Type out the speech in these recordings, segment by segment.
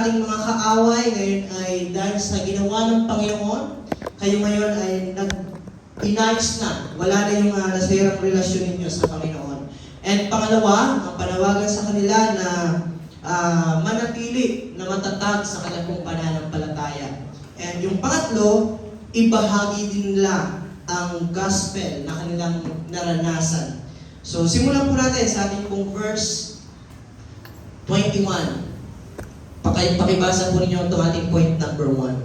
Ating mga kaaway ngayon ay dahil sa ginawa ng Panginoon, kayo ngayon ay inayos na. Wala na yung nasirang relasyon ninyo sa Panginoon. And pangalawa, ang panawagan sa kanila na manatili na matatag sa kanilang pananampalataya. And yung pangatlo, ibahagi din nila ang gospel na kanilang naranasan. So simulan po natin sa ating pong verse 21. Pakibasa po ninyo itong ating point number 1.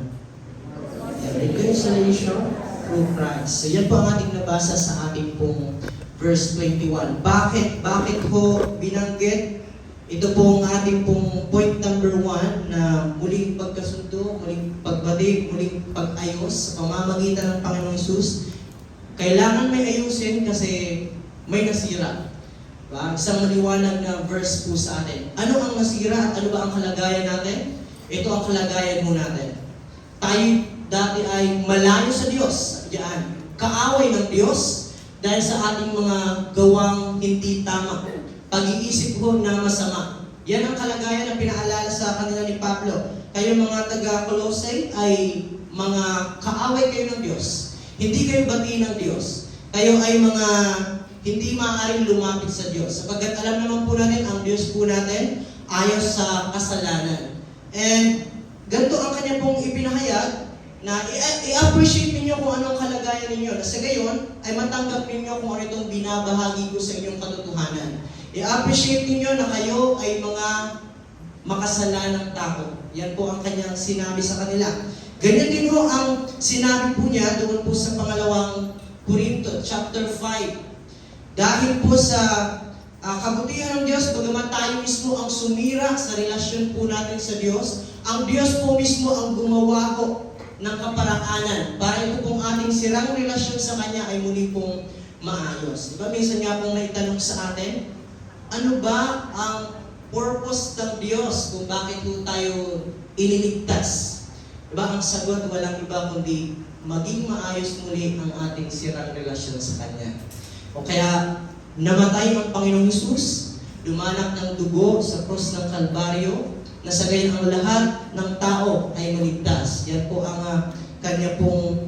Reconciliation through Christ. So yan po ang ating nabasa sa ating pong verse 21. Bakit po binanggit? Ito po ang ating pong point number 1 na muling pagkasundo, muling pagbati, muling pag-ayos sa pamamagitan ng Panginoong Hesus. Kailangan may ayusin kasi may nasira. Isang maliwanag na verse po sa atin. Ano ang nasira at ano ba ang kalagayan natin? Ito ang kalagayan mo natin. Tayo dati ay malayo sa Diyos. Diyan, kaaway ng Diyos dahil sa ating mga gawang hindi tama. Pag-iisip ko na masama. Yan ang kalagayan na pinaalala sa kanila ni Pablo. Kayo mga taga-Colossae ay mga kaaway kayo ng Diyos. Hindi kayo bati ng Diyos. Kayo ay mga hindi maaaring lumapit sa Diyos. Sapagkat alam naman po natin, ang Diyos po natin ayaw sa kasalanan. And ganito ang kanya pong ipinahayag na i-appreciate ninyo kung anong kalagayan ninyo. Sa gayon, ay matanggap ninyo kung ano itong binabahagi ko sa inyong katotohanan. I-appreciate ninyo na kayo ay mga makasalanang tao. Yan po ang kanyang sinabi sa kanila. Ganyan din po ang sinabi po niya doon po sa pangalawang Korinto, chapter 5. Dahil po sa kabutihan ng Diyos, bagaman tayo mismo ang sumira sa relasyon po natin sa Diyos, ang Diyos po mismo ang gumawa ko ng kaparaanan para ito pong ating sirang relasyon sa Kanya ay muli pong maayos. Diba, minsan nga pong naitanong sa atin, ano ba ang purpose ng Diyos kung bakit po tayo iniligtas? Diba, ang sagot walang iba kundi maging maayos muli ang ating sirang relasyon sa Kanya. O kaya, namatay ang Panginoong Hesus, lumanak ng dugo sa krus ng Kalbaryo, na sa gayon ang lahat ng tao ay maligtas. Yan po ang kanya pong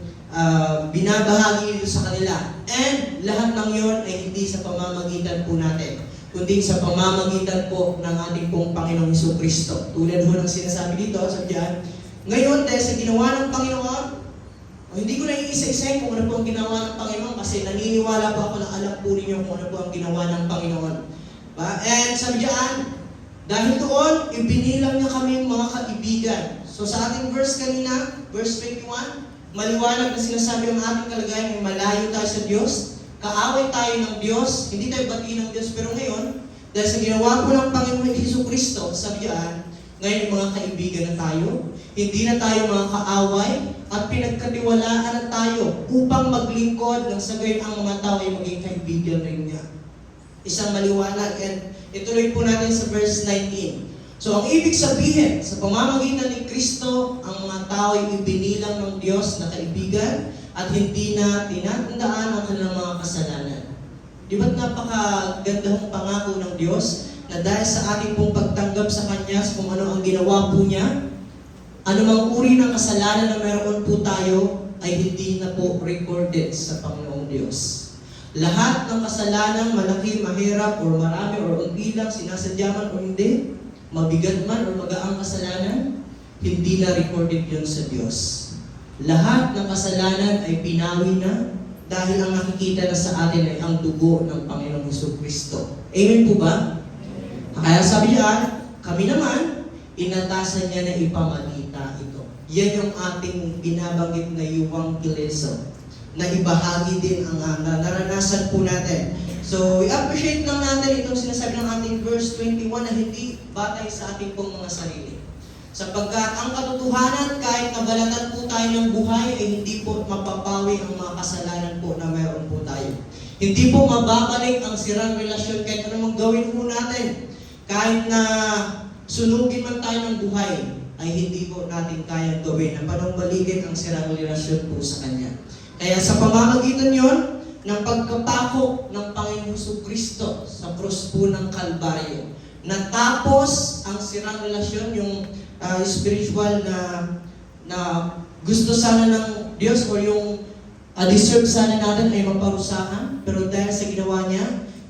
binabahagi sa kanila. And lahat ng yon ay hindi sa pamamagitan po natin, kundi sa pamamagitan po ng ating pong Panginoong Hesukristo. Tulad po ng sinasabi dito, sabihan, ngayon dahil sa ginawa ng Panginoon, hindi ko na iisa-isahin kung ano po ang ginawa ng Panginoon kasi naniniwala po ako na alam po ninyo kung ano po ang ginawa ng Panginoon. And sabi diyan, dahil doon, ibinilang niya kami mga kaibigan. So sa ating verse kanina, verse 21, maliwanag na sinasabi ang ating kalagayan ay malayo tayo sa Diyos, kaaway tayo ng Diyos, hindi tayo bati ng Diyos, pero ngayon, dahil sa ginawa po ng Panginoon Hesukristo, sabi diyan, ngayon mga kaibigan na tayo, hindi na tayo mga kaaway, at pinagkatiwalaan na tayo upang maglingkod ng sa gayon ang mga tao ay maging kaibigan rin niya. Isang maliwanag. And ituloy po natin sa verse 19. So ang ibig sabihin, sa pamamagitan ni Kristo, ang mga tao ay ibinilang ng Diyos na kaibigan at hindi na tinatandaan ang kanilang mga kasalanan. Di ba't napakagandang pangako ng Diyos na dahil sa ating pong pagtanggap sa Kanya, sa kung ano ang ginawa po niya, anumang uri ng kasalanan na meron po tayo ay hindi na po recorded sa Panginoong Diyos. Lahat ng kasalanan, malaki, mahirap, o marami, o unti lang, sinasadya man o hindi, mabigat man o magaang kasalanan, hindi na recorded yun sa Diyos. Lahat ng kasalanan ay pinawi na dahil ang nakikita na sa atin ay ang dugo ng Panginoong Hesukristo. Amen po ba? Kaya sabi niya, kami naman, inatasan niya na ipamagita ito. Yan yung ating binabanggit na evangelizo, na ibahagi din ang naranasan po natin. So, i-appreciate lang natin itong sinasabi ng ating verse 21 na hindi batay sa ating pong mga sarili. Sapagkat ang katotohanan, kahit nabalatan po tayo ng buhay, ay hindi po mapapawi ang mga kasalanan po na mayroon po tayo. Hindi po mababalik ang sirang relasyon kahit anumang gawin po natin. Kahit na sunugin man tayo ng buhay, ay hindi po natin kayang gawin na panumbalikin ang sirang relasyon po sa Kanya. Kaya sa pamamagitan yon ng pagkapako ng Panginoong Hesukristo sa krus po ng Kalbaryo, natapos ang sirang relasyon, yung spiritual na gusto sana ng Diyos or yung deserve sana natin ay maparusahan, pero dahil sa ginawa niya,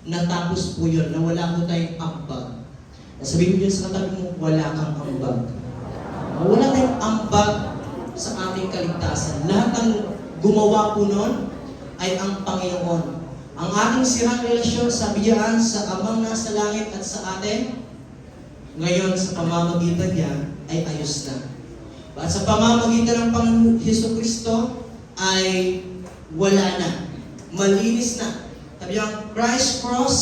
natapos po yun, na wala po tayong ambag. Sabihin mo yun sa katabi mo, wala kang ambag. Wala tayong ambag sa ating kaligtasan. Lahat ng gumawa po nun ay ang Panginoon. Ang ating sirang relasyon, sabi diyan, sa Amang nasa langit at sa atin, ngayon sa pamamagitan niya ay ayos na. At sa pamamagitan ng Panginoon Jesucristo ay wala na. Malinis na. Sabi diyan, Christ's cross,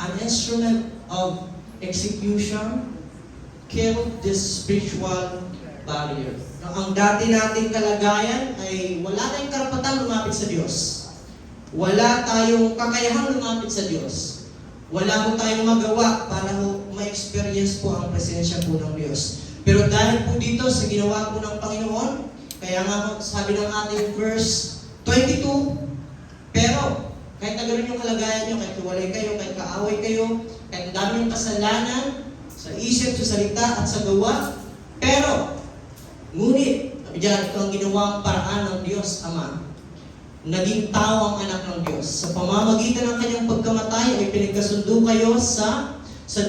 an instrument of execution, killed this spiritual barrier. Ang dati nating kalagayan ay wala tayong karapatan lumapit sa Diyos. Wala tayong kakayahang lumapit sa Diyos. Wala po tayong magawa para ma-experience po ang presensya po ng Diyos. Pero dahil po dito sa ginawa po ng Panginoon, kaya nga po sabi ng ating verse 22, pero kahit na gano'n yung kalagayan nyo, kahit walay kayo, kahit kaaway kayo, kahit dami yung kasalanan sa isip, sa salita at sa gawa, pero ngunit, sabi dyan, ito ang ginawang paraan ng Diyos Ama. Naging tao ang anak ng Diyos. Sa pamamagitan ng kanyang pagkamatay ay pinagkasundo kayo sa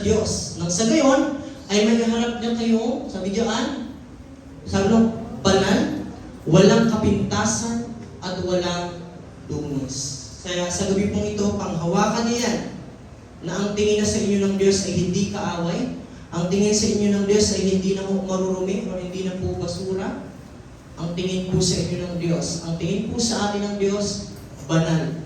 Diyos. Nang sa gayon, ay maghaharap niya kayo, sabi diyan, sabi ng banal, walang kapintasan at walang dungis. Kaya sa gabi pong ito, panghawakan niya na ang tingin na sa inyo ng Diyos ay hindi kaaway, ang tingin sa inyo ng Diyos ay hindi na marurumi o hindi na po basura. Ang tingin po sa inyo ng Diyos, ang tingin po sa atin ng Diyos, banal,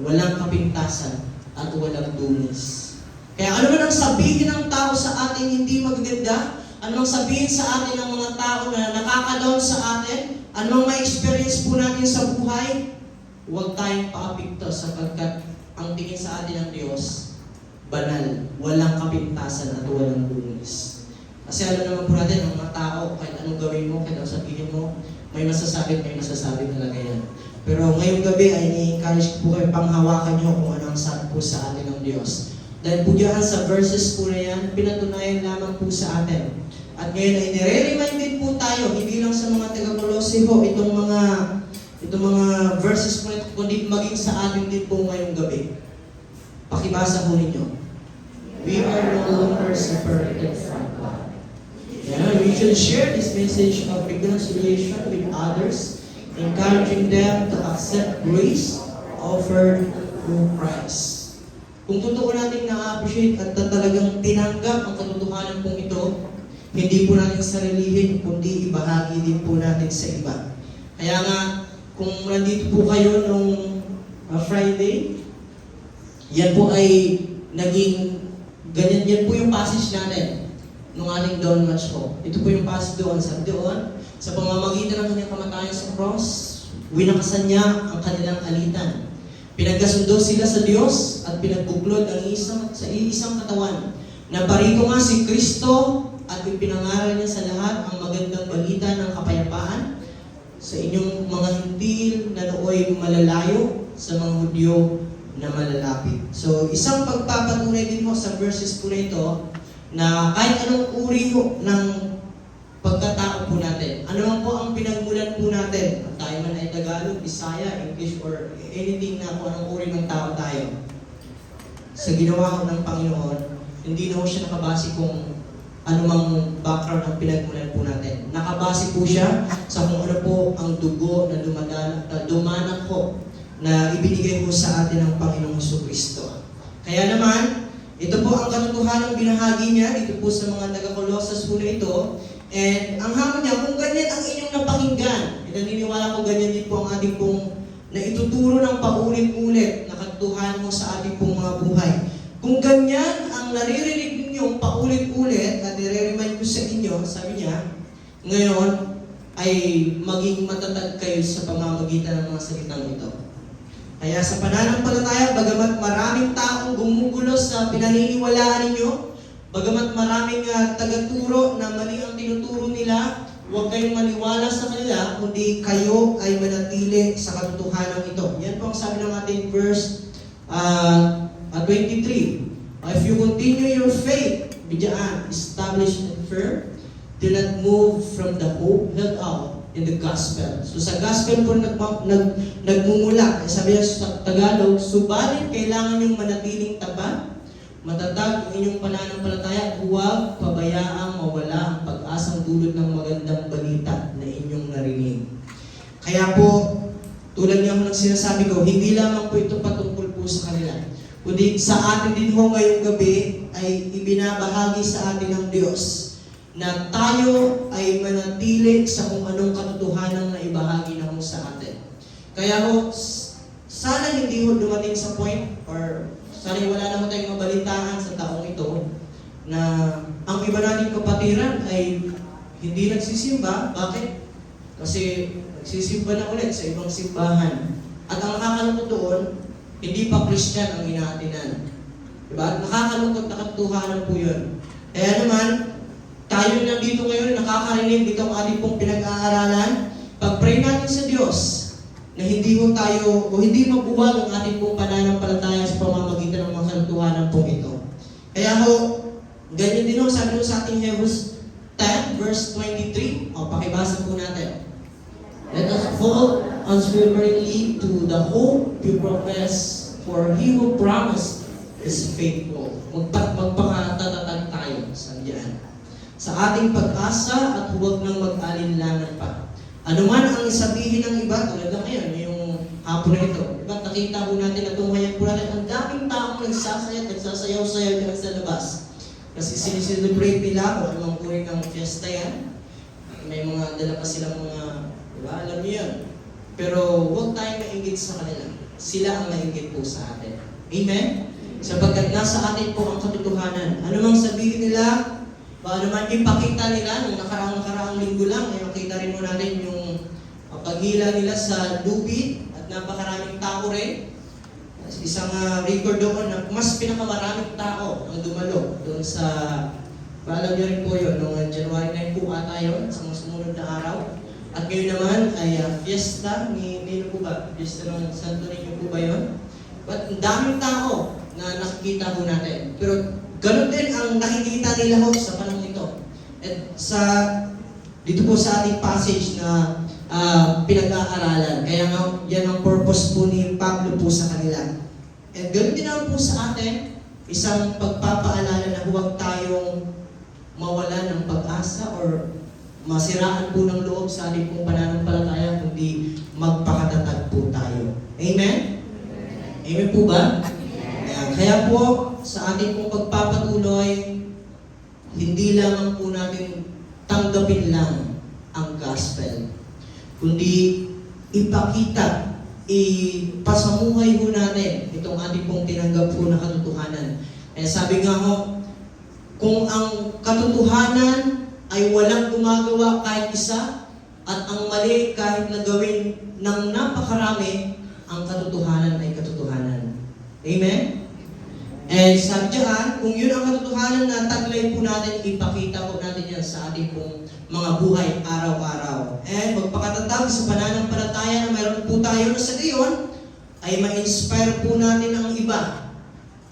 walang kapintasan, at walang dungis. Kaya ano man ang sabihin ng tao sa atin hindi magaganda, ano ang sabihin sa atin ng mga tao na nakaka-down sa atin, ano ang ma-experience po natin sa buhay, huwag tayong paapikto sapagkat ang tingin sa atin ng Diyos, banal, walang kapintasan, at walang dungis. Kasi alam naman po natin, ang mga tao, kahit anong gawin mo, kahit anong sabihin mo, may masasabi talaga yan. Pero ngayong gabi ay i-encourage po kayo, panghawakan nyo kung ano ang sabi po sa atin ng Diyos. Dahil po diyan sa verses po na yan, pinatunayan lamang po sa atin. At ngayon ay nire-remind din po tayo, hindi lang sa mga taga-Colossae po, itong mga verses po na ito, kundi maging sa atin din po ngayong gabi. Pakibasa po ninyo. We are no longer separated from God. Yeah, we should share this message of reconciliation with others, encouraging them to accept grace offered through Christ. Kung totoo natin na-appreciate at talagang tinanggap ang katotohanan pong ito, hindi po natin sarilihin, kundi ibahagi din po natin sa iba. Kaya nga, kung nandito po kayo nung Friday, yan po ay naging ganyan, yan po yung passage natin nung ating down match ko. Ito po yung passage doon. Sa pamamagitan ng kanyang kamatayan sa cross, winakasan niya ang kanilang alitan. Pinagkasundo sila sa Diyos at pinagbuklod ang sa isang katawan. Naparito nga si Kristo at ipinangaral niya sa lahat ang magandang balita ng kapayapaan sa inyong mga hintil na nooy malalayo sa mga Hudyo na malalapit. So, isang pagpapatunay din mo sa verses po na ito na kahit anong uri ng pagkatao po natin, ano man po ang pinagmulan po natin, tayo man ay Tagalog, Bisaya, English, or anything na kung anong uri ng tao tayo, sa ginawa ng Panginoon, hindi na po siya nakabase kung anumang background ang pinagmulan po natin. Nakabase po siya sa kung ano po ang dugo na dumanak po na ibinigay po sa atin ng Panginoong Jesucristo. Kaya naman, ito po ang katotohanan ng binahagi niya dito po sa mga taga-Colossus po na ito. And ang hamon niya, kung ganyan ang inyong napakinggan, naniniwala ko ganyan din po ang ating pong na ituturo ng paulit-ulit na katotohanan mo sa ating pong mga buhay. Kung ganyan ang naririnig ninyo paulit-ulit at nire-remind ko sa inyo, sabi niya, ngayon ay maging matatag kayo sa pamamagitan ng mga salitang ito. Kaya sa pananampalataya, bagamat maraming taong gumugulo sa pinaniniwalaan ninyo, bagamat maraming tagaturo na mali ang tinuturo nila, huwag kayong maniwala sa kanila, kundi kayo ay manatili sa katotohanan ito. Yan po ang sabi ng ating verse 23. If you continue your faith, bidyan, established and firm, do not move from the hope held out in the gospel. So sa gospel po nagmumula. Sabi niya sa Tagalog, subalit kailangan niyong manatiling tapat, matatag ang inyong pananampalataya, huwag pabayaang mawala ang pag-asang dulot ng magandang balita na inyong narinig. Kaya po, tulad nga ng sinasabi ko, hindi lamang po ito patungkol po sa kanila, kundi sa atin din ho ngayong gabi ay ibinabahagi sa atin ng Diyos na tayo ay manatili sa kung anong katotohanan na ibahagi na ho sa atin. Kaya ho, sana hindi ho dumating sa point or sana wala na ho tayong mabalitaan sa taong ito na ang iba nating kapatiran ay hindi nagsisimba. Bakit? Kasi nagsisimba na ulit sa ibang simbahan. At ang nakakalungkot doon, hindi pa Christian ang inaatinan. Diba? Nakakalungkot na katotohanan po yun. Kaya naman, tayo nandito ngayon, nakakarinig dito ang ating pong pinag-aaralan. Pag-pray natin sa Diyos na hindi mo tayo, o hindi magbuwag ang ating pong pananampalataya sa pamamagitan ng mga katotohanan pong ito. Kaya ho, ganyan din ho, sabi ho sa ating Hebrews 10, verse 23. O, pakibasa po natin. Let us hold unswervingly to the hope you profess, for He who promised is faithful. Magpakatatag tayo sa diyan. Sa ating pag-asa at huwag nang mag-alinlangan pa. Ano man ang sabihin ng iba, tulad lang ngayon, yung hapon na ito. Diba, nakita po natin at tunghayan po natin, ang daming taong nagsasayaw-sayaw dyan sa labas. Kasi sinicelebrate nila kung anong uri ng fiesta yan. May mga dala pa silang mga, diba, alam niyo yan. Pero huwag tayong maingit sa kanila. Sila ang maingit po sa atin. Amen? Sapagkat nasa atin po ang katotohanan. Ano mang sabihin nila, paano man ipakita nila, nung nakaraang linggo lang, ay makita rin mo natin yung paghila nila sa lubid at napakaraming tao rin. Isang record doon na mas pinakamaraming tao ang dumalo doon sa, paalam niyo rin po yun, noong January 9 po ata yun, sa mga sumunod na araw. At ngayon naman ay fiesta, nino po ba? Fiesta ng Santo Niño po ba yun? But ang daming tao na nakikita po natin. Pero ganun din ang nakikita nila ho sa panahon ito. At dito po sa ating passage na pinag-aaralan. Kaya nga, yan ang purpose po ni Pablo po sa kanila. At ganun din naman po sa atin, isang pagpapaalala na huwag tayong mawala ng pag-asa or masiraan po ng loob sa ating pong pananampalataya, kundi magpakatatag po tayo. Amen? Amen po ba? Kaya po, sa ating pong pagpapatuloy, hindi lamang po natin tanggapin lang ang gospel, kundi ipakita, ipasamuhay po natin itong ating pong tinanggap po na katotohanan. Sabi nga ho, kung ang katotohanan ay walang gumagawa kahit isa, at ang mali kahit na gawin ng napakarami, ang katotohanan ay katotohanan. Amen? And sabi diyan, kung yun ang katotohanan na taglay po natin, ipakita po natin yan sa ating pong mga buhay araw-araw. And magpakatatag sa pananampalataya na mayroon po tayo na sa gayon, ay ma-inspire po natin ang iba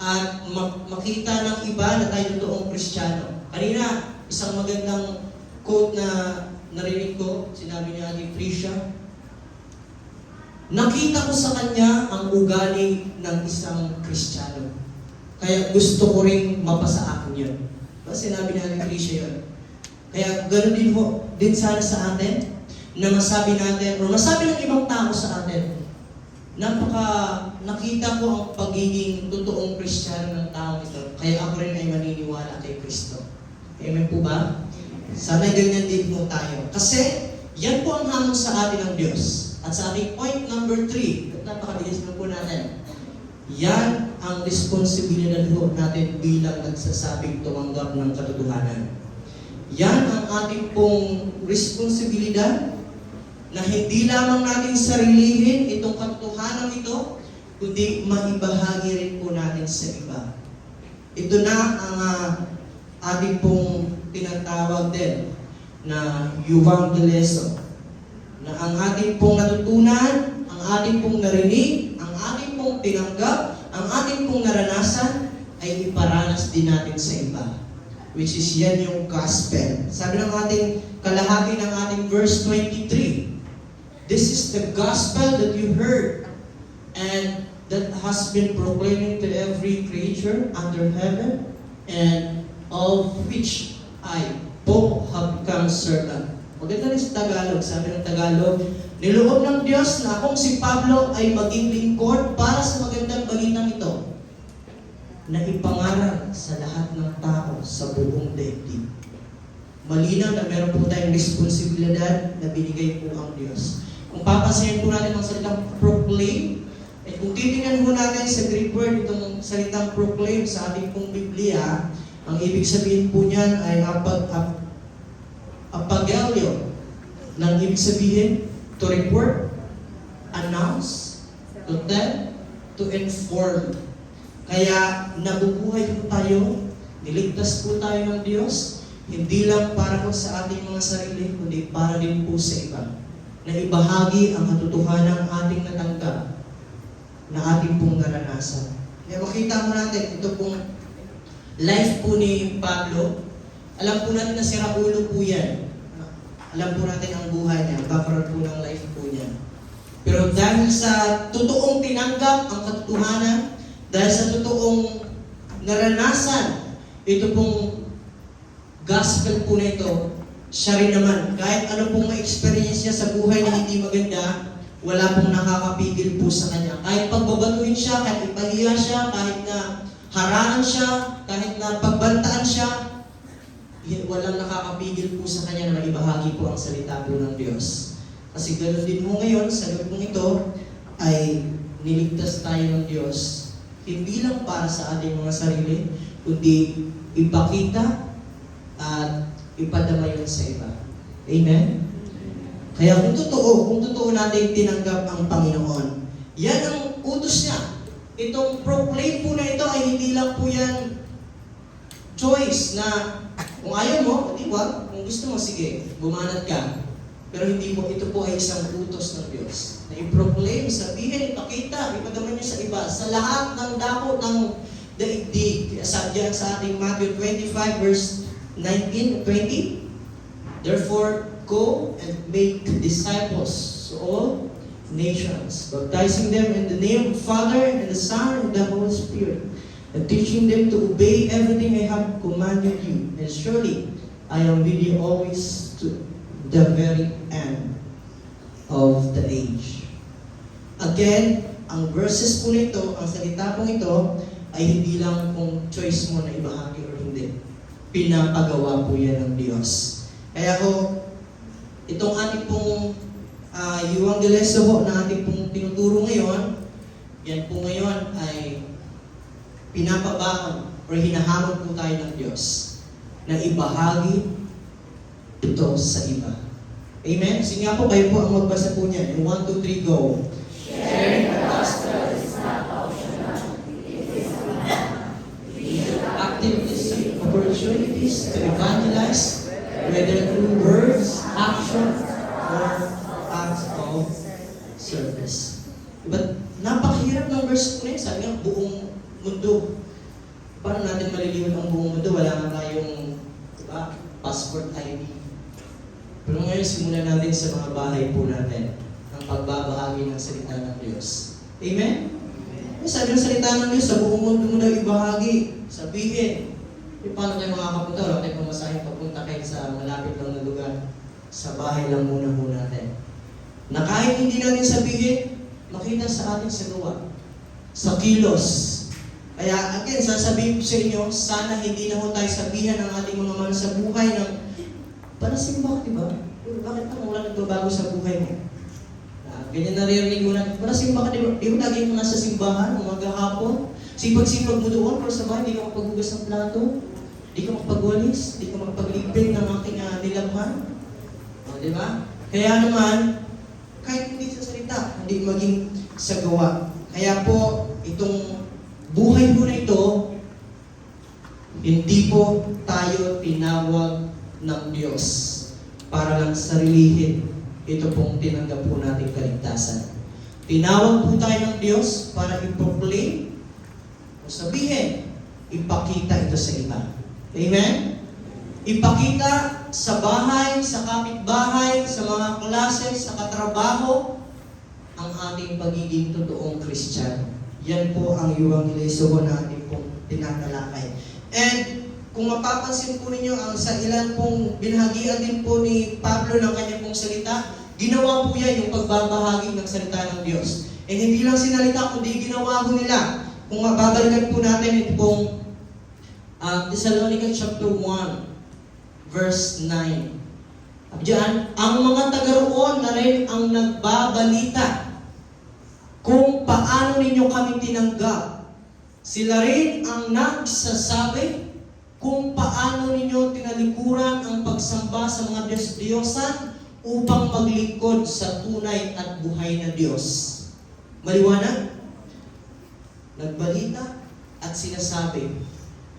at makita ng iba na tayo totoong Kristiyano. Kanina, isang magandang quote na narinig ko, sinabi ni Ate Tricia, nakita ko sa kanya ang ugali ng isang Kristiyano. Kaya gusto ko rin mapasa akin yun. Sinabi ni Ate Tricia yun. Kaya ganoon din sana sa atin, na masabi natin, o masabi ng ibang tao sa atin, nakita ko ang pagiging totoong Kristiyano ng taong ito. Kaya ako rin ay maniniwala kay Kristo. Amen po ba? Sana ganyan din po tayo. Kasi, yan po ang hamon sa atin ng Diyos. At sa ating point number 3, at napakabilis na po natin, yan ang responsibilidad po natin bilang nagsasabing tumanggap ng katotohanan. Yan ang ating pong responsibilidad na hindi lamang natin sarilihin itong katotohanan ito, kundi maibahagi rin po natin sa iba. Ito na ang ating pong tinatawag din na evangelism. Na ang ating pong natutunan, ang ating pong narinig, ang ating pong tinanggap, ang ating pong naranasan, ay iparanas din natin sa iba. which is yan yung gospel. Sabi ng ating kalahati ng ating verse 23, this is the gospel that you heard and that has been proclaimed to every creature under heaven, and of which I, Paul, have become servant. Maganda rin sa Tagalog. Sabi ng Tagalog, niloob ng Diyos na akong si Pablo ay maging lingkod para sa magandang balitang ito na ipangaral sa lahat ng tao sa buong daigdig. Malinaw na meron po tayong responsibilidad na binigay po ang Diyos. Kung papansin po natin ang salitang proclaim, at kung titingnan po natin sa Greek word itong salitang proclaim sa ating pong Biblia, ang ibig sabihin po niyan ay apagelio, nang ibig sabihin to report, announce, to tell, to inform. Kaya nabubuhay po tayo, niligtas po tayo ng Diyos, hindi lang para po sa ating mga sarili, kundi para din po sa iba. Na ibahagi ang katotohanan ng ating natanggap, na ating pong naranasan. Kaya makita mo natin, ito pong life po ni Pablo, alam po natin na si Raulo po yan. Alam po natin ang buhay niya, background po ng life po niya. Pero dahil sa totoong tinanggap ang katotohanan, dahil sa totoong naranasan, ito pong gospel po na ito, siya rin naman, kahit ano pong ma-experience niya sa buhay na hindi maganda, wala pong nakakapigil po sa kanya. Kahit pagbabatuhin siya, kahit ipahiya siya, kahit na harangan siya, kahit na pagbantaan siya, walang nakakapigil po sa kanya na maibahagi po ang salita po ng Diyos. Kasi ganoon din mo ngayon, sa gabong ito, ay niligtas tayo ng Diyos. Hindi lang para sa ating mga sarili, kundi ipakita at ipadama yun sa iba. Amen? Kaya kung totoo natin tinanggap ang Panginoon, yan ang utos niya. Itong proclaim po na ito ay hindi lang po yan choice na kung ayaw mo, di ba? Kung gusto mo, sige, bumanat ka. Pero hindi po, ito po ay isang utos ng Diyos. Na i-proclaim, sabihin, ipakita, ipadama niyo sa iba, sa lahat ng dako ng daigdig. Sabi sa ating Matthew 25 verse 19 20, therefore, go and make disciples to all nations, baptizing them in the name of the Father and the Son and the Holy Spirit, and teaching them to obey everything I have commanded you. And surely, I am with you always to the very end of the age. Again, ang verses po nito, ang salita po ito, ay hindi lang kung choice mo na ibahagi o hindi. Pinapagawa po yan ng Diyos. Kaya ko, itong ating pong Evangelista po na ating pong tinuturo ngayon, yan po ngayon ay pinapabaon o hinahamon po tayo ng Diyos na ibahagi ito sa iba. Amen? Sige nga po, kayo po ang magbasa po niya. In 1, 2, 3, go. Sharing the gospel is not optional. It is command. We should Actively seek opportunities to evangelize, whether through words, action, or acts of service. But napakahirap ng verse po na yun. Sabi nga, buong mundo. Paano natin maliliwan ang buong mundo? Wala nga tayong passport ID. Pero ngayon, simulan natin sa mga bahay po natin ang pagbabahagi ng salita ng Diyos. Amen? Sabi ng salita ng Diyos, sa buong mundo mo daw ibahagi, sabihin. Paano tayo makakapunta? Wala tayong pumasahing papunta kayo sa malapit lang na lugar. Sa bahay lang muna po natin. Na kahit hindi natin sabihin, makita sa ating sa gawa. Sa kilos. Kaya again, sasabihin ko sa inyo, sana hindi na ho tayo sabihan ng ating mga mahal sa buhay ng panasimba ka, diba? Bakit pa wala nagbabago sa buhay mo? Ganyan naririnig mo na, panasimba ka, diba? Di mo lagi mo nasa simbahan, umaga hapon. Sipag-sipag mo doon, pero sa bahay, di ka makapaghugas ng plato, di ka makapagwalis, di ka makapagligpit ng aking nilabhan. O, diba? Kaya naman, kahit hindi sa salita, hindi maging sa gawa. Kaya po, itong buhay mo na ito, hindi po tayo tinawag ng Diyos para lang sarilihin ito pong tinanggap po nating kaligtasan. Tinawag po tayo ng Diyos para i-proclaim o sabihin, ipakita ito sa iba. Amen? ipakita sa bahay, sa kapitbahay, sa mga klase, sa katrabaho, ang ating pagiging totoong Kristiyano. Yan po ang Ebanghelismo na ating pong tinatalakay. And kung mapapansin po ninyo, ang sa ilan pong binhagian din po ni Pablo ng kanyang pong salita, ginawa po yan yung pagbabahagi ng salita ng Diyos. And hindi lang sinalita, kundi ginawa po nila. Kung mababalikan po natin ito pong Thessalonians chapter 1, verse 9. Diyan, ang mga taga-roon na rin ang nagbabalita kung paano ninyo kami tinanggap. Sila rin ang nagsasabi kung paano ninyo tinalikuran ang pagsamba sa mga Diyos-Diyosan upang maglingkod sa tunay at buhay na Diyos. Maliwanag? Nagbalita at sinasabi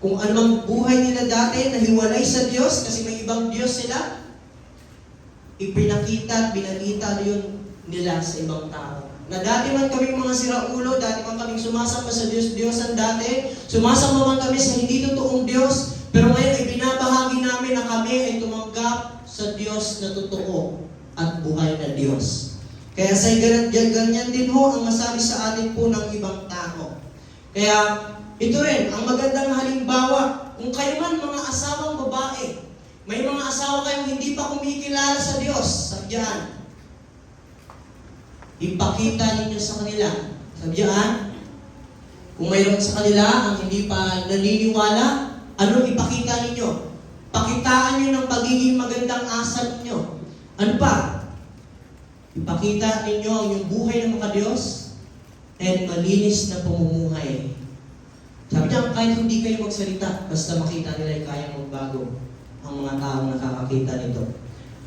kung anumang buhay nila dati na hiwalay sa Diyos kasi may ibang Diyos sila, ipinakita at binalita yun nila sa ibang tao. Na dati man kaming mga siraulo, dati man kaming sumasamba sa Diyos-Diyosan dati, sumasamba man kami sa hindi totoong Diyos, pero ngayon ay binabahagi namin na kami ay tumanggap sa Diyos na totoo at buhay na Diyos. Kaya sa ganyan din ho ang masabi sa atin po ng ibang tao. Kaya ito rin, ang magandang halimbawa, kung kayo man mga asawang babae, may mga asawa kayong hindi pa kumikilala sa Diyos, sabihan, ipakita ninyo sa kanila. Sabihan, kung mayroon sa kanila ang hindi pa naniniwala, ano ipakita ninyo? Pakitaan nyo ng pagiging magandang asal ninyo. Ano pa? Ipakita ninyo ang yung buhay ng mga Diyos and malinis na pamumuhay. Sabi niya, kahit hindi kayo magsalita, basta makita nila ay kayang magbago ang mga taong nakakakita nito.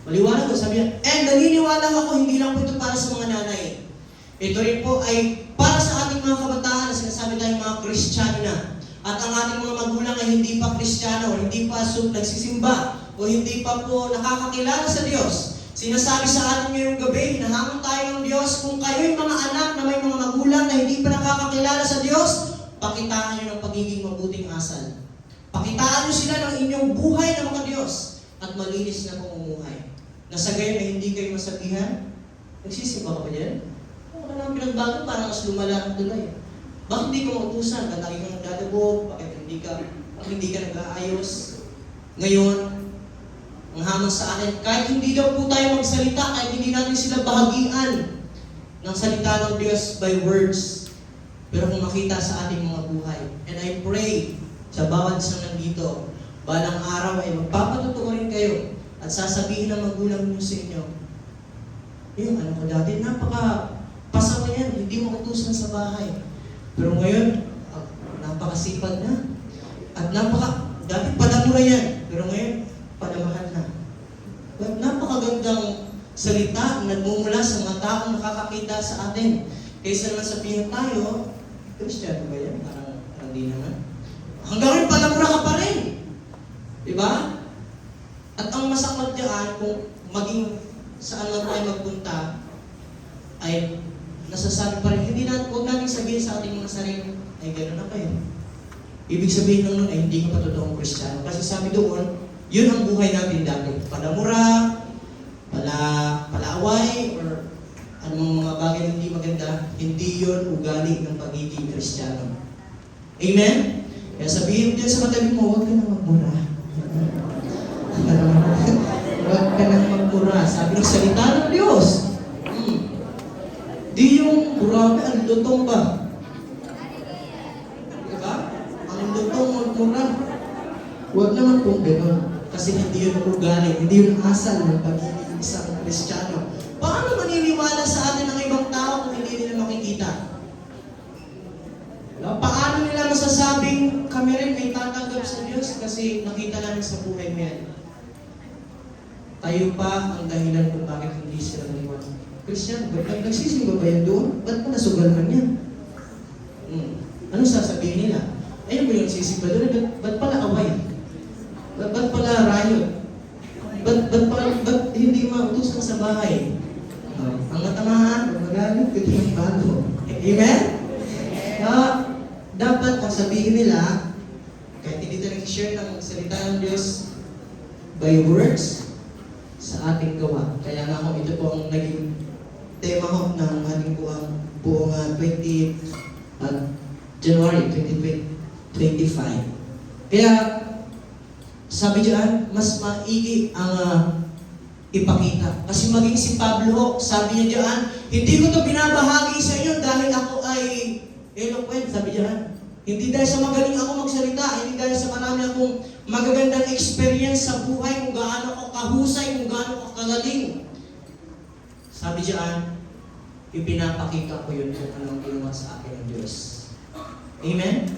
Maliwanag ko, sabi niya, naniniwala ako, hindi lang po ito para sa mga nanay. Ito rin po ay para sa ating mga kabataan na sinasabi tayong mga Kristiyano na. At ang ating mga magulang ay hindi pa Kristiyano, hindi pa nagsisimba, o hindi pa po nakakakilala sa Diyos. Sinasabi sa atin ngayong gabi, hinahamon tayo ng Diyos, kung kayo'y mga anak na may mga magulang na hindi pa nakakakilala sa Diyos, pakitaan nyo ng pagiging mabuting asal. Pakitaan nyo sila ng inyong buhay ng mga Diyos at malinis na pamumuhay. Na sa gayon ay hindi kayo masabihan, nagsisimba ka ba dyan? Wala naman pinagbago, parang mas lumala ang tulay. Bakit hindi ka mautusan? Ba't lagi kang nagdadabog? Bakit hindi ka nag-aayos? Ngayon, ang hamon sa akin, kahit hindi daw po tayo magsalita, kahit hindi natin sila bahagian ng salita ng Diyos by words, pero kung makita sa ating mga buhay. And I pray sa bawat isang nandito, balang araw ay magpapatotoo rin kayo at sasabihin ng magulang niyo sa inyo, yung ano ko dati, napaka-pasama yan, hindi mo utusan sa bahay. Pero ngayon, napakasipag na. At dati padamura yan, pero ngayon, padamahan na. But napakagandang salita na nagmumula sa mga taong nakakakita sa atin. Kaysa naman sabihin tayo, Kristiyano ba yan? Parang di naman. Hanggang rin padamura ka pa rin. Diba? At ang masakit diyan, kung maging saan man tayo magpunta, ay nasasabi pa rin, huwag natin sabihin sa ating mga sarili, ay gano'n na kayo. Ibig sabihin nun ay hindi ka pa totoong Kristiyano. Kasi sabi doon, yun ang buhay natin dati. Palamura, palaaway, or anong mga bagay na hindi maganda, hindi yun ugali ng pagiging Kristiyano. Amen? Kaya sabihin din sa katabi mo, huwag ka nang magmura. Huwag ka nang magmura. Sabi ng salita ng Diyos. Di yung burabe, ang lutong ba? Diba? Ang lutong magmura. Huwag naman pong gano'n. Kasi hindi yun ugali, hindi yun asal ng pagiging isang Kristiyano. Paano maniniwala sa atin ang ibang tao kung hindi nila makikita? Paano nila masasabing kami rin ay tatanggap sa Diyos kasi nakita namin sa buhay mo yan? Tayo pa ang dahilan kung bakit hindi sila naniwala. Kristiyano, ba't nagsisimba ba yan doon? Ba't pa nasugalman yan? Ano sasabihin nila? Ayun ba yung nagsisimba doon? Ba't pala away? Ba't pala riot? Ba't hindi mautusan sa bahay? Ang matamahan, magalit, ito yung bago. Amen? Dapat ang sabihin nila, kahit hindi tayo nag-share ng salita ng Diyos, by words sa ating gawa. Kaya nga ho, ito po ang naging tema ho ng ating buong 20 January 2025. Kaya sabi diyan, mas maigi ang ipakita. Kasi maging si Pablo, sabi niya diyan, hindi ko to binabahagi sa inyo dahil ako ay eloquent, sabi diyan. Hindi dahil sa magaling ako magsalita, hindi dahil sa marami akong magagandang experience sa buhay, kung gaano ako kahusay, kung gaano ako kagaling. Sabi diyan, ipinapakita ko yun kung anong ginawa sa akin ng Diyos. Amen?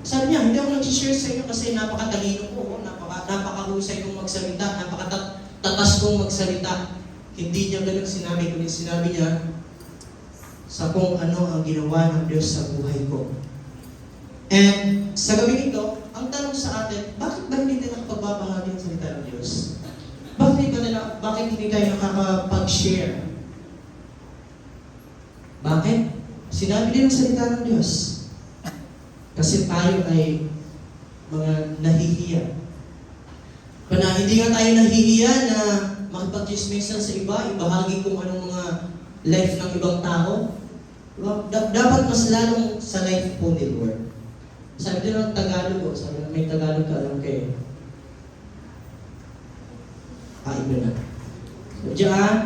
Sabi niya, hindi ako nag-share sa inyo kasi napakatalino ko, napakahusay kong magsalita, napakatatas kong magsalita. Hindi niya ganun sinabi, kundi sinabi niya sa kung ano ang ginawa ng Diyos sa buhay ko. And sa gabi ito, ang tanong sa atin, bakit ba hindi tayo nakapagbabahagi ng salita ng Diyos? Bakit hindi tayo nakakapag-share? Bakit? Sinabi din ng salita ng Diyos. Kasi tayo ay mga nahihiya. Hindi nga tayo nahihiya na makipag-chismisan sa iba, ibahagi kung anong mga life ng ibang tao. Dapat mas lalong sa life po ni Lord. Sabi din ng Tagalog, sabi na may Tagalog ka, alam kayo. Iba na. So, diyan,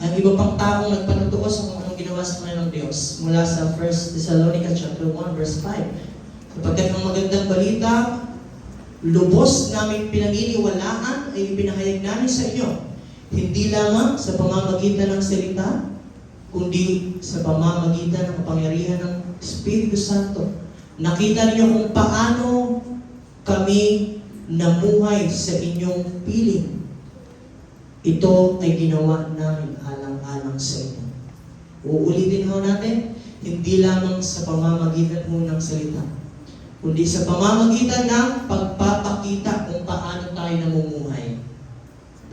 ang iba pang taong nagpanutuo sa kung anong ginawa sa kanila ng Diyos mula sa 1 Thessalonica chapter 1 verse 5. Kapagkat ang magandang balita, lubos namin pinaniniwalaan ay ipinahayag namin sa inyo. Hindi lamang sa pamamagitan ng salita, kundi sa pamamagitan ng kapangyarihan ng Espiritu Santo. Nakita niyo kung paano kami namuhay sa inyong piling. Ito ay ginawa namin alang-alang sa inyo. Uulitin ho natin, hindi lamang sa pamamagitan ho ng salita, kundi sa pamamagitan ng pagpapakita kung paano tayo namumuhay.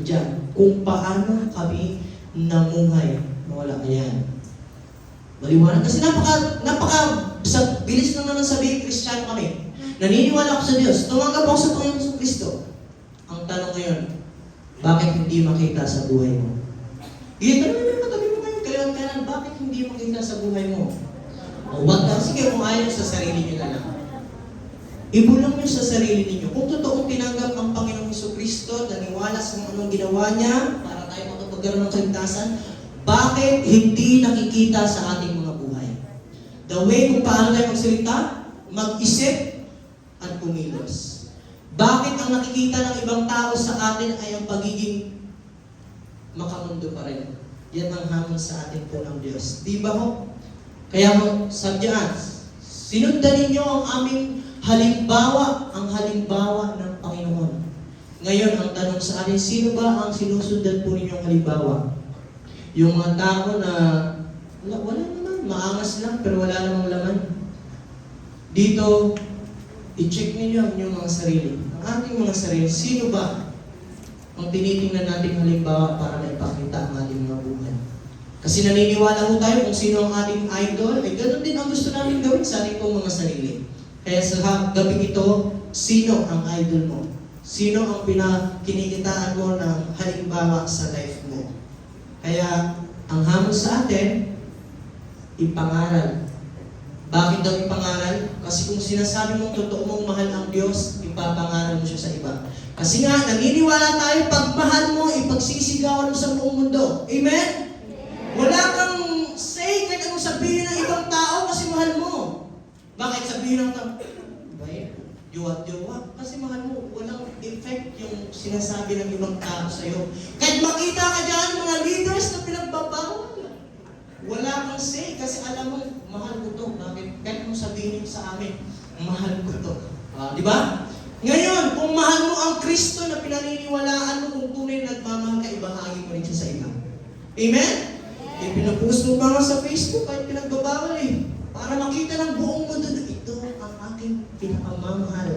Diyan, kung paano kami namuhay. Wala yan. Maliwanag. Kasi sa bilis lang naman sabihin, Kristiyano kami. Naniniwala ako sa Diyos. Tumanggap ako sa Panginoon sa Kristo. Ang tanong ngayon, bakit hindi makita sa buhay mo? Ganyan, matabi mo ngayon, kailan, bakit hindi makita sa buhay mo? O wag lang, sige, kung ayaw sa sarili niyo na lang. Ibulong niyo sa sarili niyo. Kung totoong tinanggap ang Panginoong Kristo, naniwala sa mga anong ginawa niya, para tayo makapagkaroon ng kaligtasan, bakit hindi nakikita sa ating mga buhay? The way kung paano tayo magsalita, mag-isip, at kumilos. Bakit ang nakikita ng ibang tao sa atin ay ang pagiging makamundo pa rin? Yan ang hamon sa atin po ng Diyos. Di ba ho? Kaya ho, sadyaan, sinundan ninyo ang aming halimbawa, ang halimbawa ng Panginoon. Ngayon, ang tanong sa atin, sino ba ang sinusundan po ninyong halimbawa? Yung mga tao na wala naman, maangas lang, pero wala namang laman. Dito, i-check ninyo ang inyong mga sarili. Ang ating mga sarili, sino ba ang tinitingnan nating halimbawa para maipakita ang ating mga buhay? Kasi naniniwala ko tayo kung sino ang ating idol, ay ganoon din ang gusto namin gawin sa ating pong mga sarili. Kaya sa gabi ito, sino ang idol mo? Sino ang kinikitaan mo ng halimbawa sa life mo? Kaya, ang hamon sa atin, ipangaral. Bakit daw ipangaral? Kasi kung sinasabi mong totoo mong mahal ang Diyos, ipapangaral mo siya sa iba. Kasi nga, naniniwala tayo, pag mahal mo, ipagsisigawan mo sa buong mundo. Amen? Wala kang say kahit anong sabihin ng ibang tao kasi mahal mo. Bakit sabihin ng tao? Diwat-diwat. Kasi mahal mo, walang effect yung sinasabi ng ibang tao sa'yo. Kahit makita ka dyan, mga leaders na pinagbabawal. Wala kang say kasi alam mo, mahal ko to. Bakit? Kahit mong sabihin sa amin, mahal ko to. Di ba? Ngayon, kung mahal mo ang Kristo na pinaniniwalaan mo, kung tunay nagmamahal ka, ibahagi mo rin siya sa iba. Amen? Pinapost mo pa nga sa Facebook kahit pinagbabawal para makita ng buong mundo na ito ang aking pinakamamahal.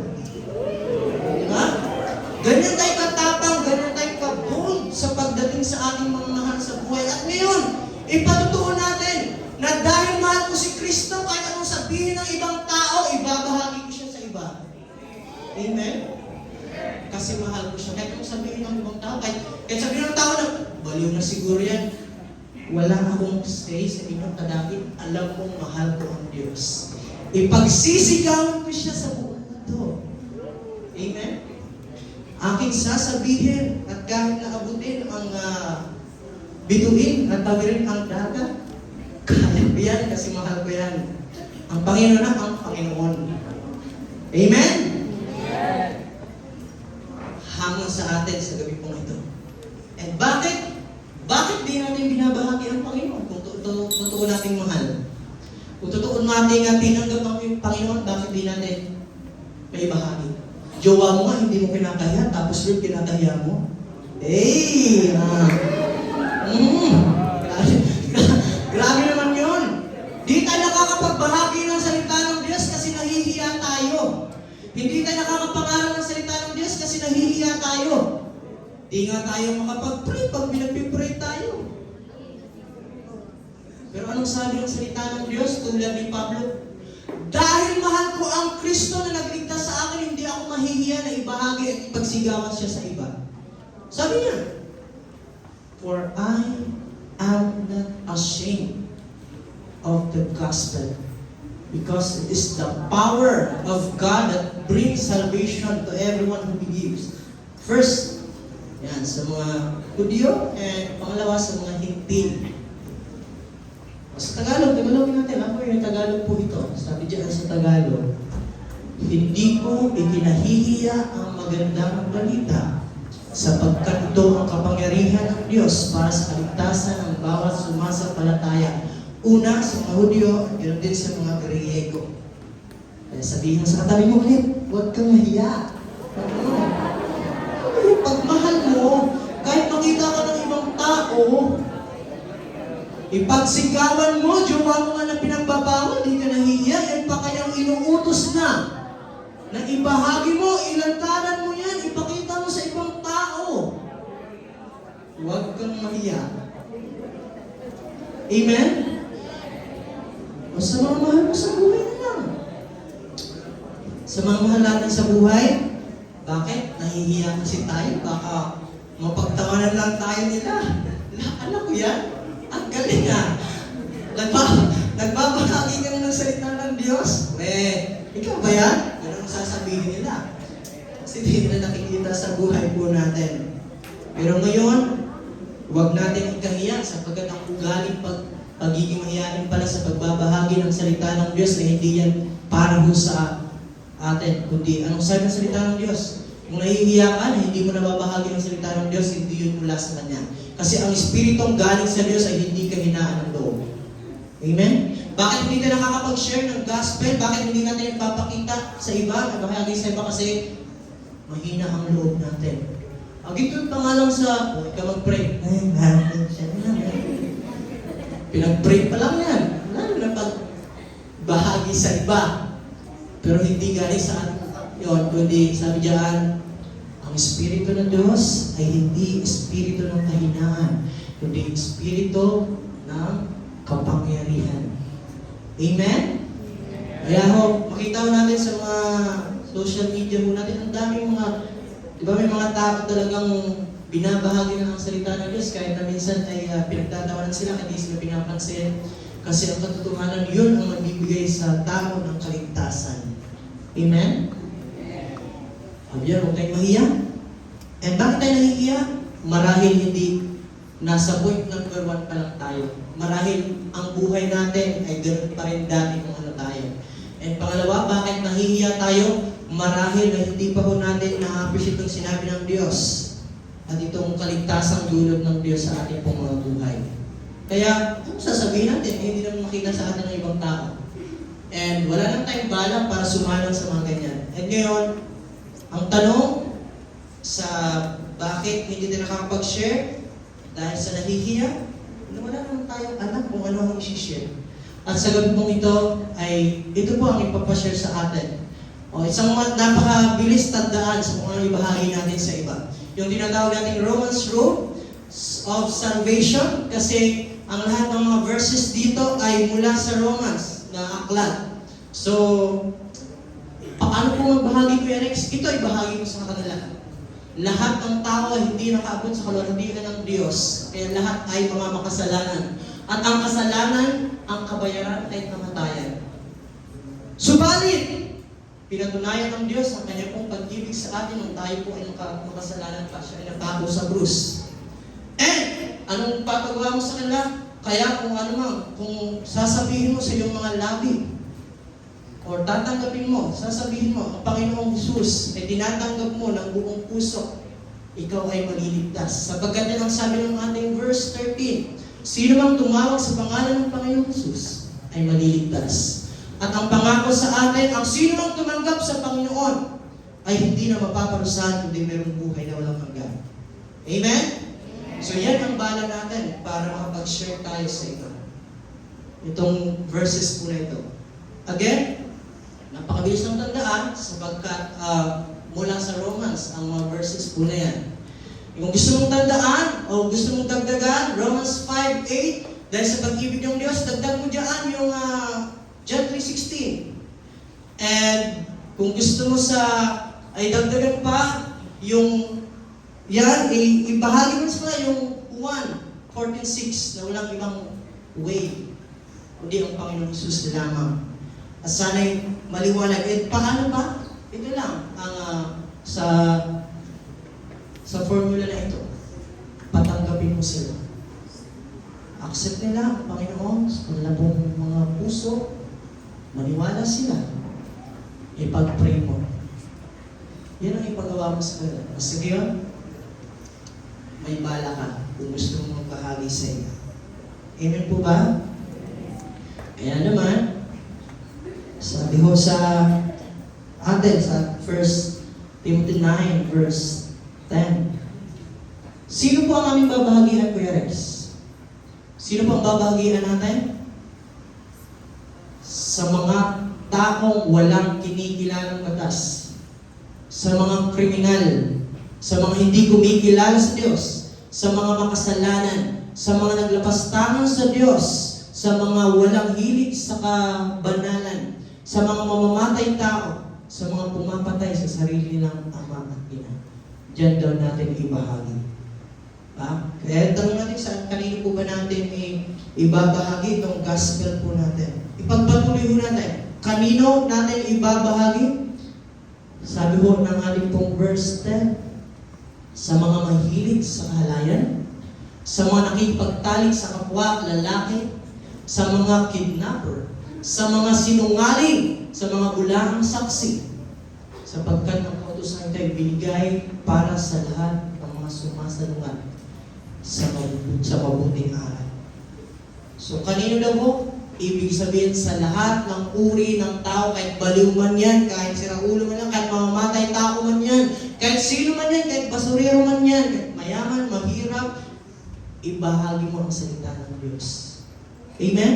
Diba? Ganyan tayo katapang, ganyan tayo kabold sa pagdating sa ating mga mahal sa buhay. At ngayon, ipatutuon natin na dahil mahal ko si Kristo, kahit anong sabihin ng ibang tao, ibabahagi ko siya sa iba. Amen? kasi mahal ko siya. Kahit kung sabihin ng ibang tao, kahit sabihin ng tao na, baliw na siguro yan. Wala akong say sa inyong kadakit. Alam kong mahal ko ang Diyos. Ipagsisigawan ko siya sa buong mundo. Amen? Aking sasabihin at kahit naabutin ang bituin at tawirin ang dagat, kaya ko yan kasi mahal ko yan. Ang Panginoon na ang Panginoon. Amen? Hamon sa atin sa gabi pong ito. And bakit? Bakit di natin binabahagi ang Panginoon kung totoo nating mahal? Kung totoo nating tinanggap ang Panginoon, bakit di natin may bahagi? Jowa mo nga, hindi mo kinakahiya, tapos Lord, kinakahiya mo. Grabe naman yun. Di tayo nakakapagbahagi ng salita ng Diyos kasi nahihiya tayo. Hindi tayo nakakapangaral ng salita ng Diyos kasi nahihiya tayo. Di nga tayo makapag-pray pag pinagpipray tayo. Pero anong sabi ng salita ng Diyos tulad ni Pablo? Dahil mahal ko ang Kristo na nagligtas sa akin, hindi ako mahihiya na ibahagi at ipagsigawan siya sa iba. Sabi niya, for I am not ashamed of the gospel because it is the power of God that brings salvation to everyone who believes. First, yan, sa mga Hudyo, and pangalawa sa mga Hintil. Sa Tagalog, Tagalogin natin. Ako yung Tagalog po ito. Sabi dyan sa Tagalog, hindi ko ikinahihiya ang magandang balita sapagkat ito ang kapangyarihan ng Diyos para sa kaligtasan ng bawat sumasampalataya. Una sa mga Hudyo, ganoon din sa mga Griego. Kaya sabihin sa katabi mo ulit, huwag kang mahiya. Pagmahal mo, kahit makita ka ng ibang tao, ipagsigawan mo, jowa mo nga na pinagbabawal, di ka nahihiya, yan pa kayang inuutos na ibahagi mo, ilantaran mo yan, ipakita mo sa ibang tao. Huwag kang mahiya. Amen? O sa mga mahal mo sa buhay na lang. Sa mga mahal natin sa buhay, bakit? Nahihiya kasi tayo, baka mapagtawanan lang tayo nila. Alam ko yan. Ang galing ah. Nagbabahagi ka na ng salita ng Diyos. Ikaw ba yan? Ganun sasabihin nila. Kasi hindi na nakikita sa buhay po natin. Pero ngayon, huwag natin ikahiya sapagkat ang ugaling pagiging mahiyain pala sa pagbabahagi ng salita ng Diyos na hindi yan para ho sa atin. Kundi, anong sabi ng salita ng Diyos? Kung nahihiya ka na hindi mo nababahagi ng salita ng Diyos, hindi yun mula sa Kanya. Kasi ang Espiritong galing sa Diyos ay hindi kahinaan ng loob. Amen? Bakit hindi tayo nakakapag-share ng gospel? Bakit hindi natin ipapakita sa iba? Nabahagi sa iba kasi mahina ang loob natin. Agitod pa nga lang sa, ikaw mag-pray. Pinag-pray pa lang yan. Lalo na pag-bahagi sa iba. Pero hindi galing sa atin yun, kundi sabi diyan, ang Espiritu ng Diyos ay hindi Espiritu ng kahinaan, kundi Espiritu ng kapangyarihan. Amen? Kaya ho, makita ho natin sa mga social media ho natin, ang daming mga, di ba may mga tao talagang binabahagi na ang salita ng Diyos, kahit na minsan ay pinagtatawanan sila, hindi sila pinapansin. Kasi ang katotohanan yun ang magbibigay sa tao ng kaligtasan. Amen? Ayan, huwag tayong mahiya. And bakit tayo nahihiya? Marahil hindi nasa point number 1 pa lang tayo. Marahil ang buhay natin ay ganoon pa rin dati kung ano tayo. And pangalawa, bakit nahihiya tayo? Marahil na hindi pa po natin na-appreciate itong sinabi ng Diyos at itong kaligtasang dulot ng Diyos sa ating pong mga buhay. Kaya, kung sasabihin natin, hindi naman makita sa atin ng ibang tao. And wala nang tayong balak para sumalang sa mga ganyan. And ngayon, ang tanong sa bakit hindi tayo nakakapag-share dahil sa nahihiya, wala naman tayong alam kung ano ang isi-share. At sa gabi pong ito, ay ito po ang ipapashare sa atin. Isang napakabilis tandaan sa kung ano ibahagi natin sa iba. Yung tinatawag natin Romans Road of Salvation, kasi ang lahat ng mga verses dito ay mula sa Romans na aklat. So, paano po magbahagi ko yan next? Ito ay bahagi ko sa kanila. lahat ng tao ay hindi nakaabot sa kaluwalhatian ng Diyos. Kaya lahat ay mga makasalanan. At ang kasalanan, ang kabayaran ay kamatayan. Subalit, pinatunayan ng Diyos ang kanyang pong pag-ibig sa atin nung tayo po ay makasalanan pa. Siya ay napako sa krus. And, anong papagawa mo sa kanila? Kaya kung ano man, kung sasabihin mo sa iyong mga labi, or tatanggapin mo, sasabihin mo, ang Panginoong Jesus ay tinatanggap mo ng buong puso, ikaw ay maliligtas. Sapagkat yan ang sabi ng ating verse 13, sino mang tumawag sa pangalan ng Panginoong Jesus ay maliligtas. At ang pangako sa atin, ang sino mang tumanggap sa Panginoon ay hindi na mapaparusahan kundi mayroong buhay na walang hanggan. Amen? So yan ang bala natin para makapag-share tayo sa ito. Itong verses po na ito. Again, napakabilis ng tandaan sapagkat mula sa Romans ang mga verses po na yan. Kung gusto mong tandaan o gusto mong dagdagan, Romans 5:8, dahil sa pag-ibig ng Diyos, dagdag mo dyan yung John 3:16. And kung gusto mo ay dagdagan pa yung yan, ibahagi mo sa yung 1:14:6 na walang ibang way kundi ang Panginoong Jesus lamang. At sana'y maliwanag. At paano ba? Ito lang ang sa formula na ito. Patanggapin mo sila. Accept nila ang Panginoon sa kanilang mga puso. Maniwala sila. Ipag-pray mo. Yan ang ipagawa mo sa kanila. Kasi ngayon, may bala ka kung gusto mong magbahagi sa iyo. Amen po ba? Kaya naman, sabi ho sa atin sa 1 Timothy 9 verse 10. Sino po ang aming babahagian, Kuya Rex? Sino po ang babahagian natin? Sa mga taong walang kinikilalang batas. Sa mga kriminal. Sa mga hindi kumikilala sa Diyos. Sa mga makasalanan. Sa mga naglapastangan sa Diyos. Sa mga walang hilig sa kabanalan. Sa mga mamamatay tao. Sa mga pumapatay sa sarili nilang ama at ina. Diyan daw natin ibahagi. Kaya tanong natin saan kanino po ba natin ibabahagi itong gospel po natin. Ipagpatuloy po natin. Kanino natin ibabahagi? Sabi po ng ating pong verse 10, sa mga mahilig sa kahalayan, sa mga nakipagtalik sa kapwa lalaki, sa mga kidnapper, sa mga sinungaling, sa mga bulaang saksi, sapagkat ang kautusan ito ay binigay para sa lahat ng mga sumasalungat sa mabuting aral. So kanino daw po? Ibig sabihin sa lahat ng uri ng tao, kahit baliw man yan, kahit siraulo man yan, kahit mamamatay tao man yan, kahit sino man yan, kahit basurero man yan, kahit mayaman, mahirap, ibahagi mo ang salita ng Diyos. Amen?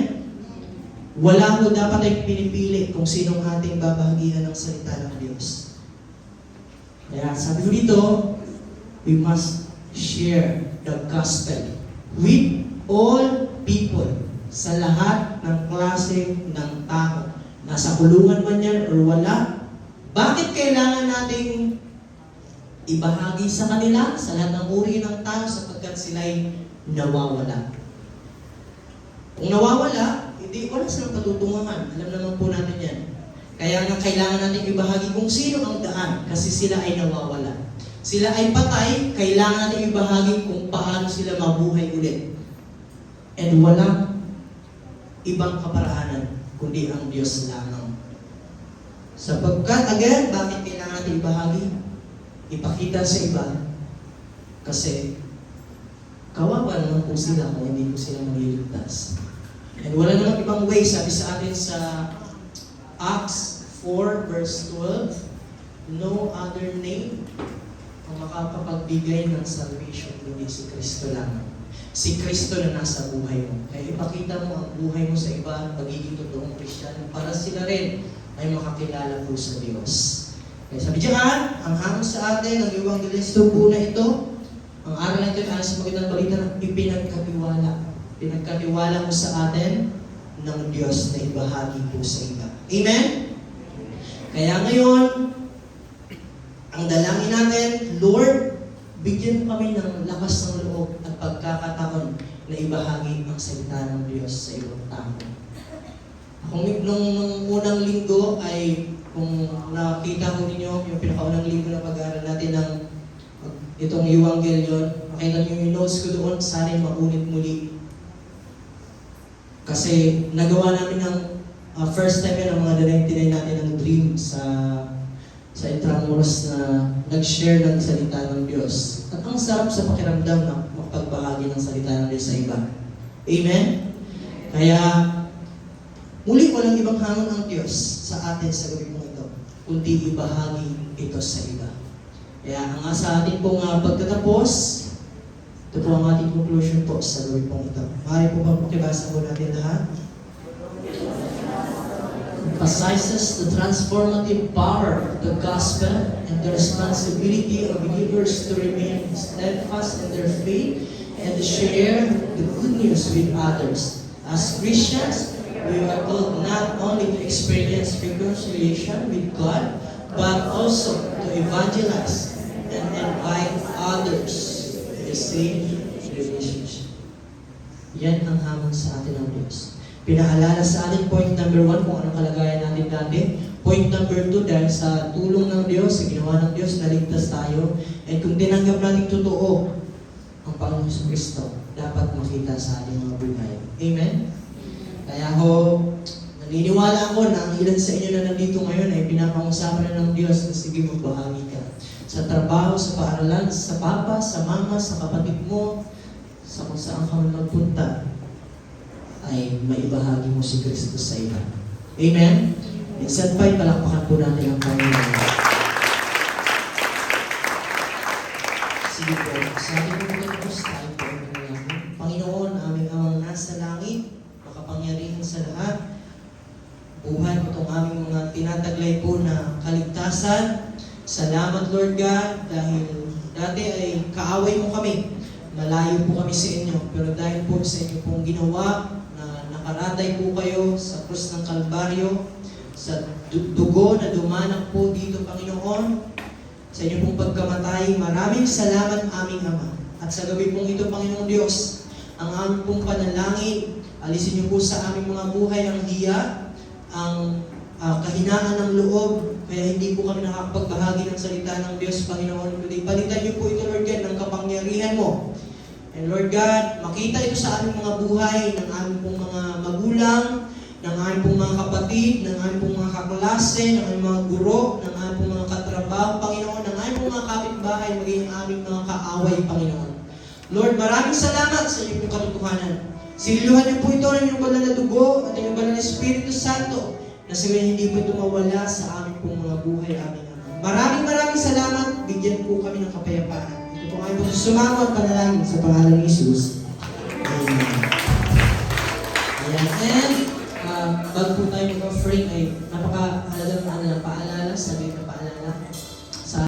Wala mo dapat ay pinipili kung sinong ating babahagian ng salita ng Diyos. Kaya sabi ko dito, we must share the gospel with all people, sa lahat ng klase ng tao. Nasa kulungan man yan or wala. Bakit kailangan nating ibahagi sa kanila, sa lahat ng uri ng tao, sapagkat sila'y nawawala. Kung nawawala, hindi wala silang patutunguhan. Alam naman po natin yan. Kaya nga kailangan natin ibahagi kung sino ang daan, kasi sila ay nawawala. Sila ay patay, kailangan natin ibahagi kung paano sila mabuhay ulit. And walang ibang kaparaanan, kundi ang Diyos lamang. Sapagkat, again, bakit kailangan natin ibahagi? Ipakita sa iba. Kasi, kawawa naman po sila kung hindi po sila maliligtas. And wala namang ibang way, sabi sa atin sa Acts 4 verse 12, no other name ang makapagbigay ng salvation kundi si Kristo lamang. Si Kristo na nasa buhay mo. Kaya ipakita mo ang buhay mo sa iba, pagiging totoong Kristiyano, para sila rin ay makakilala po sa Diyos. Kaya sabi diyan, ang hamon sa atin, ang Evangelista po na ito, ang aral na ito ay sa magandang balita ng ipinagkatiwala. Pinagkatiwala mo sa atin ng Diyos na ibahagi po sa iba. Amen? Kaya ngayon, Ang dalangin natin, Lord, bigyan mo kami ng lakas ng loob at pagkakataon na ibahagi ang salita ng Diyos sa ibang tao. Nung unang linggo ay, kung nakita ko ninyo, yung pinakaunang linggo na pag-aaral natin ng itong Evangelion, makita niyo yung notes ko doon, sana'y maunit muli. Kasi nagawa namin ng first time yan, ang mga dinay natin ng dream sa Intramuros na nag-share ng salita ng Diyos. At ang sarap sa pakiramdam na makapagbahagi ng salita ng Diyos sa iba. Amen? Kaya, muli walang ibang hangon ang Diyos sa atin sa gabi mong ito, kundi ibahagi ito sa iba. Kaya ang sa atin pong pagtatapos, ito po ang ating conclusion po sa gabi pong ito. Maaari po ba pakibasa po natin lahat? Emphasizes the transformative power of the gospel and the responsibility of believers to remain steadfast in their faith and to share the good news with others. As Christians, we are called not only to experience reconciliation with God, but also to evangelize and invite others to the same relationship. Yan ang hamon sa atin ng Diyos. Pinaalala sa atin, point number 1, kung anong kalagayan natin dati. Point number 2, dahil sa tulong ng Diyos, sa ginawa ng Diyos, naligtas tayo. And kung tinanggap natin totoo ang Panginoon sa Kristo, dapat makita sa ating mga buhay. Amen? Kaya naniniwala ako na ang ilan sa inyo na nandito ngayon ay pinapangusapan na ng Diyos na sige magbahagi ka. Sa trabaho, sa paaralan, sa papa, sa mama, sa kapatid mo, sa kung saan ka man magpunta, ay maibahagi mo si Kristo sa iba. Amen? Minsan pa'y palakpakan po natin ang Panginoon. Sige po, sa ating pagkatapos tayo po ang nangyayari. Panginoon, aming amang nasa langit, makapangyarihan sa lahat, buhay mo itong aming mga tinataglay po na kaligtasan. Salamat Lord God, dahil dati ay kaaway mo kami. Malayo po kami sa inyo, pero dahil po sa inyo pong ginawa, nakaratay po kayo sa krus ng Kalbaryo, sa dugo na dumanak po dito, Panginoon, sa inyo pong pagkamatay. Maraming salamat aming Ama. At sa gabi pong ito, Panginoong Diyos, ang aming pong panalangin, alisin niyo po sa aming mga buhay ang hiya, ang kahinaan ng loob, kaya hindi po kami nakapagbahagi ng salita ng Diyos, Panginoon. Kundi palitan niyo po ito, Lord God, ng kapangyarihan mo. And Lord God, makita ito sa aming mga buhay, ng aming pong mga magulang, ng aming pong mga kapatid, ng aming pong mga kaklase, ng aming mga guro, ng aming pong mga katrabaho, Panginoon, ng aming pong mga kapitbahay, maging aming mga kaaway, Panginoon. Lord, maraming salamat sa inyong pong katotohanan. Siluhan niyo po ito ng inyong banal na dugo at inyong banal na Espiritu Santo, na sa hindi po ito mawala sa aming pong mga buhay, aming Ama. Maraming salamat, bigyan po kami ng kapayapaan. Kung ay mo sumama at panalangin sa pangalan ni Jesus. Amen. Ayan. And bago po tayo mag-offering ay napakahalagang paalala, sabi na paalala.